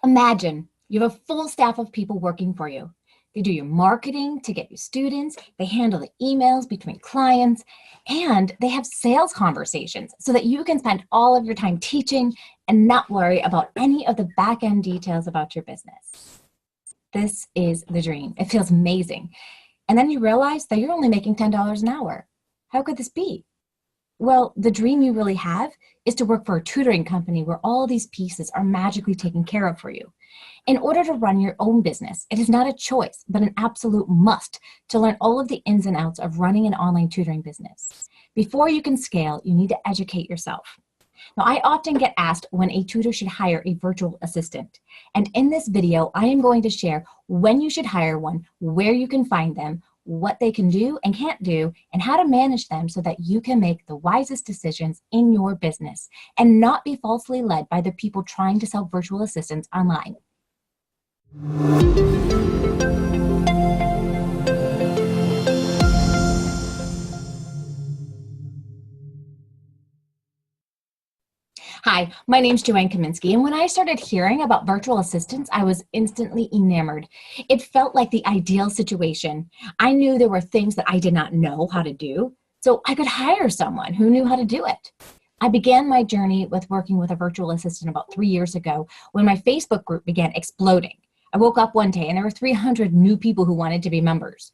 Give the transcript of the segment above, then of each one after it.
Imagine you have a full staff of people working for you. They do your marketing to get you students, they handle the emails between clients, and they have sales conversations so that you can spend all of your time teaching and not worry about any of the back end details about your business. This is the dream. It feels amazing. And then you realize that you're only making $10 an hour. How could this be? Well, the dream you really have is to work for a tutoring company where all these pieces are magically taken care of for you. In order to run your own business, it is not a choice, but an absolute must to learn all of the ins and outs of running an online tutoring business. Before you can scale, you need to educate yourself. Now, I often get asked when a tutor should hire a virtual assistant. And in this video, I am going to share when you should hire one, where you can find them, what they can do and can't do, and how to manage them so that you can make the wisest decisions in your business and not be falsely led by the people trying to sell virtual assistants online. Hi, my name's Joanne Kaminski, and when I started hearing about virtual assistants, I was instantly enamored. It felt like the ideal situation. I knew there were things that I did not know how to do, so I could hire someone who knew how to do it. I began my journey with working with a virtual assistant about 3 years ago when my Facebook group began exploding. I woke up one day and there were 300 new people who wanted to be members.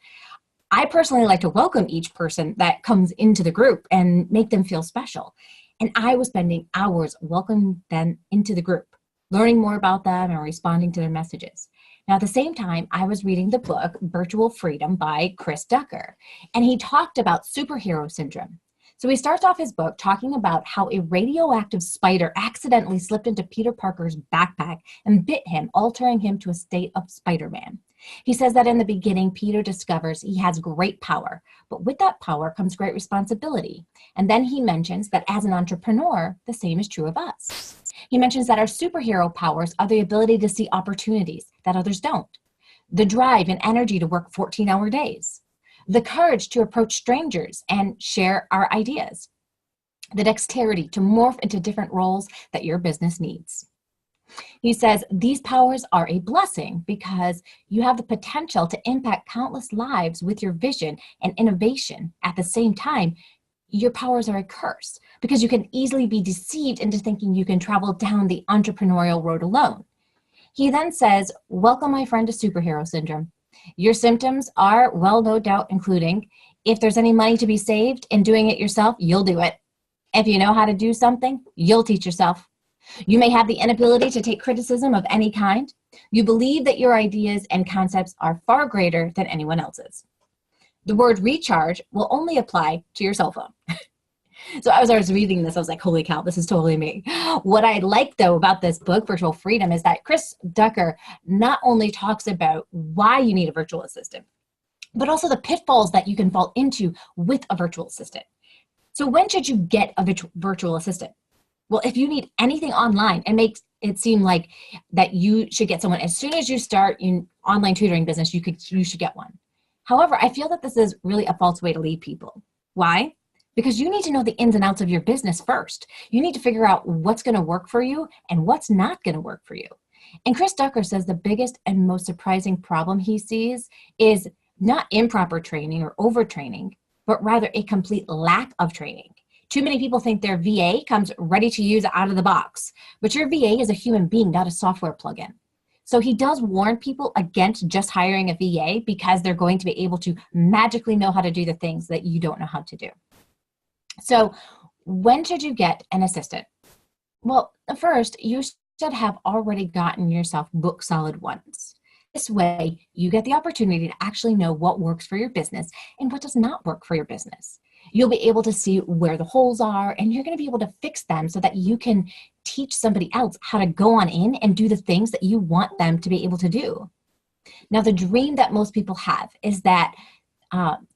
I personally like to welcome each person that comes into the group and make them feel special. And I was spending hours welcoming them into the group, learning more about them and responding to their messages. Now, at the same time, I was reading the book, Virtual Freedom by Chris Ducker, and he talked about superhero syndrome. So he starts off his book talking about how a radioactive spider accidentally slipped into Peter Parker's backpack and bit him, altering him to a state of Spider-Man. He says that in the beginning, Peter discovers he has great power, but with that power comes great responsibility. And then he mentions that as an entrepreneur, the same is true of us. He mentions that our superhero powers are the ability to see opportunities that others don't, the drive and energy to work 14-hour days, the courage to approach strangers and share our ideas, the dexterity to morph into different roles that your business needs. He says these powers are a blessing because you have the potential to impact countless lives with your vision and innovation. At the same time, your powers are a curse because you can easily be deceived into thinking you can travel down the entrepreneurial road alone. He then says, welcome, my friend, to superhero syndrome. Your symptoms are, well, no doubt, including if there's any money to be saved in doing it yourself, you'll do it. If you know how to do something, you'll teach yourself. You may have the inability to take criticism of any kind. You believe that your ideas and concepts are far greater than anyone else's. The word recharge will only apply to your cell phone. So as I was reading this, I was like, holy cow, this is totally me. What I like, though, about this book, Virtual Freedom, is that Chris Ducker not only talks about why you need a virtual assistant, but also the pitfalls that you can fall into with a virtual assistant. So when should you get a virtual assistant? Well, if you need anything online, it makes it seem like that you should get someone as soon as you start in online tutoring business, you should get one. However, I feel that this is really a false way to lead people. Why? Because you need to know the ins and outs of your business first. You need to figure out what's going to work for you and what's not going to work for you. And Chris Ducker says the biggest and most surprising problem he sees is not improper training or overtraining, but rather a complete lack of training. Too many people think their VA comes ready to use out of the box, but your VA is a human being, not a software plugin. So he does warn people against just hiring a VA because they're going to be able to magically know how to do the things that you don't know how to do. So when should you get an assistant? Well, first, you should have already gotten yourself book solid once. This way, you get the opportunity to actually know what works for your business and what does not work for your business. You'll be able to see where the holes are, and you're going to be able to fix them so that you can teach somebody else how to go on in and do the things that you want them to be able to do. Now, the dream that most people have is that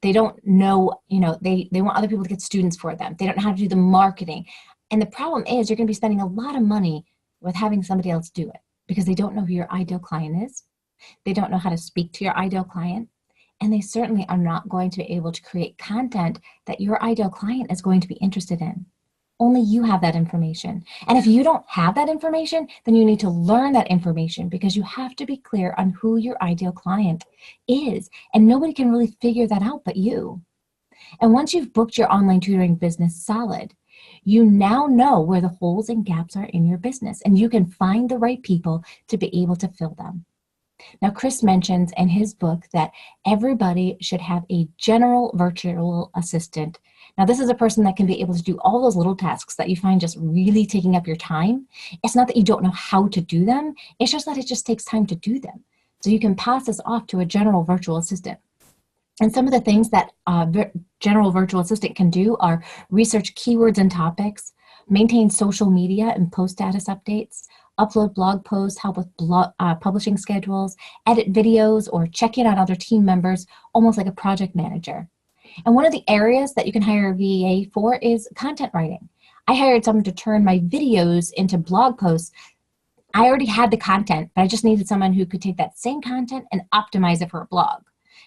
they don't know, they want other people to get students for them. They don't know how to do the marketing. And the problem is you're going to be spending a lot of money with having somebody else do it because they don't know who your ideal client is. They don't know how to speak to your ideal client. And they certainly are not going to be able to create content that your ideal client is going to be interested in. Only you have that information. And if you don't have that information, then you need to learn that information, because you have to be clear on who your ideal client is. And nobody can really figure that out but you. And once you've booked your online tutoring business solid, you now know where the holes and gaps are in your business, and you can find the right people to be able to fill them. Now, Chris mentions in his book that everybody should have a general virtual assistant. Now, this is a person that can be able to do all those little tasks that you find just really taking up your time. It's not that you don't know how to do them. It's just that it just takes time to do them. So you can pass this off to a general virtual assistant. And some of the things that general virtual assistant can do are research keywords and topics, maintain social media and post status updates, upload blog posts, help with publishing schedules, edit videos, or check in on other team members, almost like a project manager. And one of the areas that you can hire a VA for is content writing. I hired someone to turn my videos into blog posts. I already had the content, but I just needed someone who could take that same content and optimize it for a blog.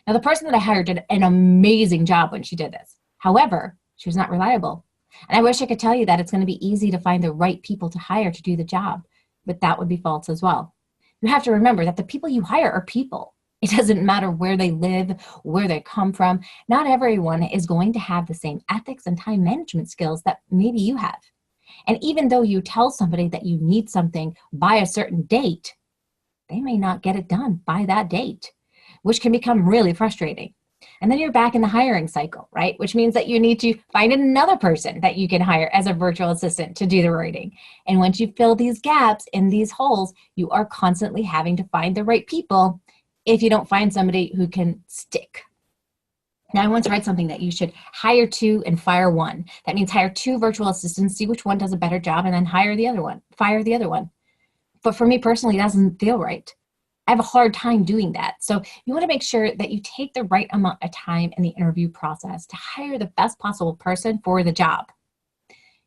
Now, the person that I hired did an amazing job when she did this. However, she was not reliable. And I wish I could tell you that it's going to be easy to find the right people to hire to do the job, but that would be false as well. You have to remember that the people you hire are people. It doesn't matter where they live, where they come from. Not everyone is going to have the same ethics and time management skills that maybe you have. And even though you tell somebody that you need something by a certain date, they may not get it done by that date, which can become really frustrating. And then you're back in the hiring cycle, right? Which means that you need to find another person that you can hire as a virtual assistant to do the writing. And once you fill these gaps in these holes, you are constantly having to find the right people if you don't find somebody who can stick. Now, I once read something that you should hire two and fire one. That means hire two virtual assistants, see which one does a better job, and then hire the other one, fire the other one. But for me personally, it doesn't feel right. I have a hard time doing that. So you want to make sure that you take the right amount of time in the interview process to hire the best possible person for the job.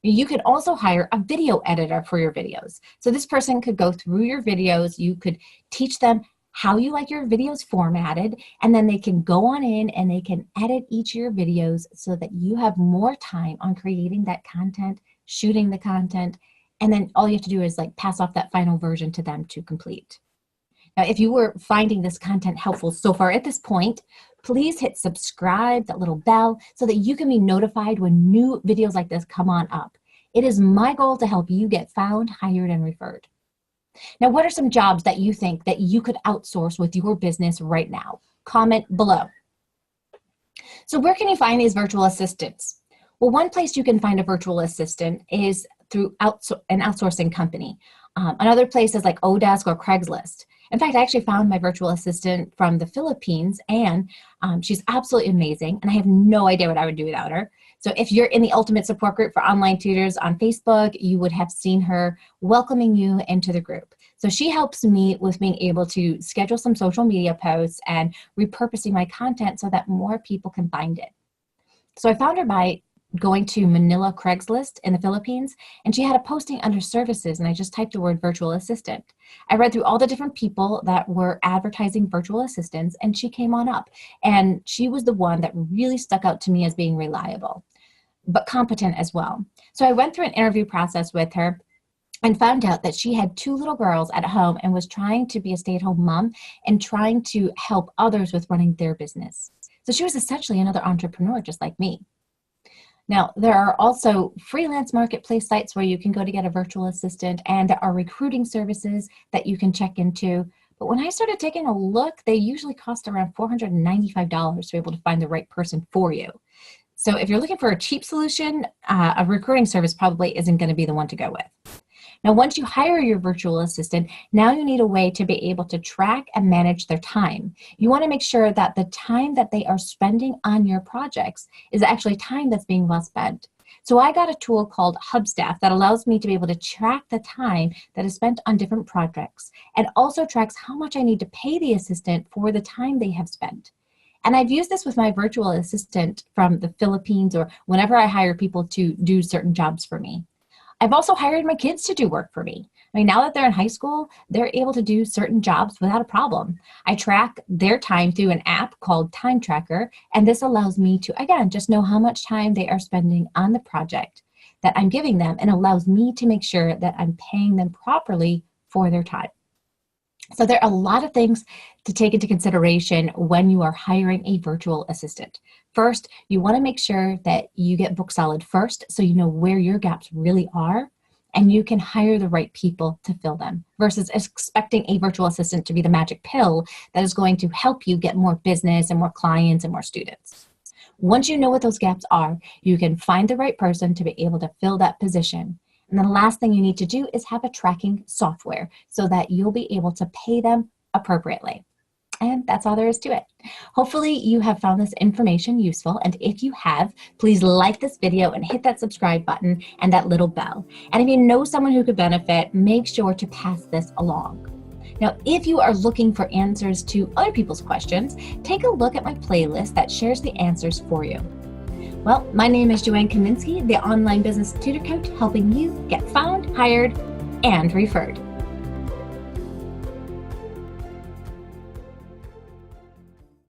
You could also hire a video editor for your videos. So this person could go through your videos. You could teach them how you like your videos formatted, and then they can go on in and they can edit each of your videos so that you have more time on creating that content, shooting the content, and then all you have to do is like pass off that final version to them to complete. Now, if you were finding this content helpful so far at this point, please hit subscribe, that little bell, so that you can be notified when new videos like this come on up. It is my goal to help you get found, hired, and referred. Now, what are some jobs that you think that you could outsource with your business right now? Comment below. So where can you find these virtual assistants? Well, one place you can find a virtual assistant is through an outsourcing company. Another place is like Odesk or Craigslist. In fact, I actually found my virtual assistant from the Philippines, and she's absolutely amazing, and I have no idea what I would do without her. So if you're in the Ultimate Support Group for Online Tutors on Facebook, you would have seen her welcoming you into the group. So she helps me with being able to schedule some social media posts and repurposing my content so that more people can find it. So I found her by going to Manila Craigslist in the Philippines, and she had a posting under services, and I just typed the word virtual assistant. I read through all the different people that were advertising virtual assistants, and she came on up, and she was the one that really stuck out to me as being reliable, but competent as well. So I went through an interview process with her and found out that she had two little girls at home and was trying to be a stay-at-home mom and trying to help others with running their business. So she was essentially another entrepreneur just like me. Now, there are also freelance marketplace sites where you can go to get a virtual assistant, and there are recruiting services that you can check into. But when I started taking a look, they usually cost around $495 to be able to find the right person for you. So if you're looking for a cheap solution, a recruiting service probably isn't going to be the one to go with. Now, once you hire your virtual assistant, now you need a way to be able to track and manage their time. You want to make sure that the time that they are spending on your projects is actually time that's being well spent. So I got a tool called hubstaff that allows me to be able to track the time that is spent on different projects, and also tracks how much I need to pay the assistant for the time they have spent. And I've used this with my virtual assistant from the Philippines, or whenever I hire people to do certain jobs for me. I've also hired my kids to do work for me. I mean, now that they're in high school, they're able to do certain jobs without a problem. I track their time through an app called Time Tracker, and this allows me to, again, just know how much time they are spending on the project. that I'm giving them and allows me to make sure that I'm paying them properly for their time. So there are a lot of things to take into consideration when you are hiring a virtual assistant. First, you want to make sure that you get book solid first so you know where your gaps really are and you can hire the right people to fill them versus expecting a virtual assistant to be the magic pill that is going to help you get more business and more clients and more students. Once you know what those gaps are, you can find the right person to be able to fill that position. And the last thing you need to do is have a tracking software so that you'll be able to pay them appropriately. And that's all there is to it. Hopefully you have found this information useful. And if you have, please like this video and hit that subscribe button and that little bell. And if you know someone who could benefit, make sure to pass this along. Now, if you are looking for answers to other people's questions, take a look at my playlist that shares the answers for you. Well, my name is Joanne Kaminski, the online business tutor coach, helping you get found, hired, and referred.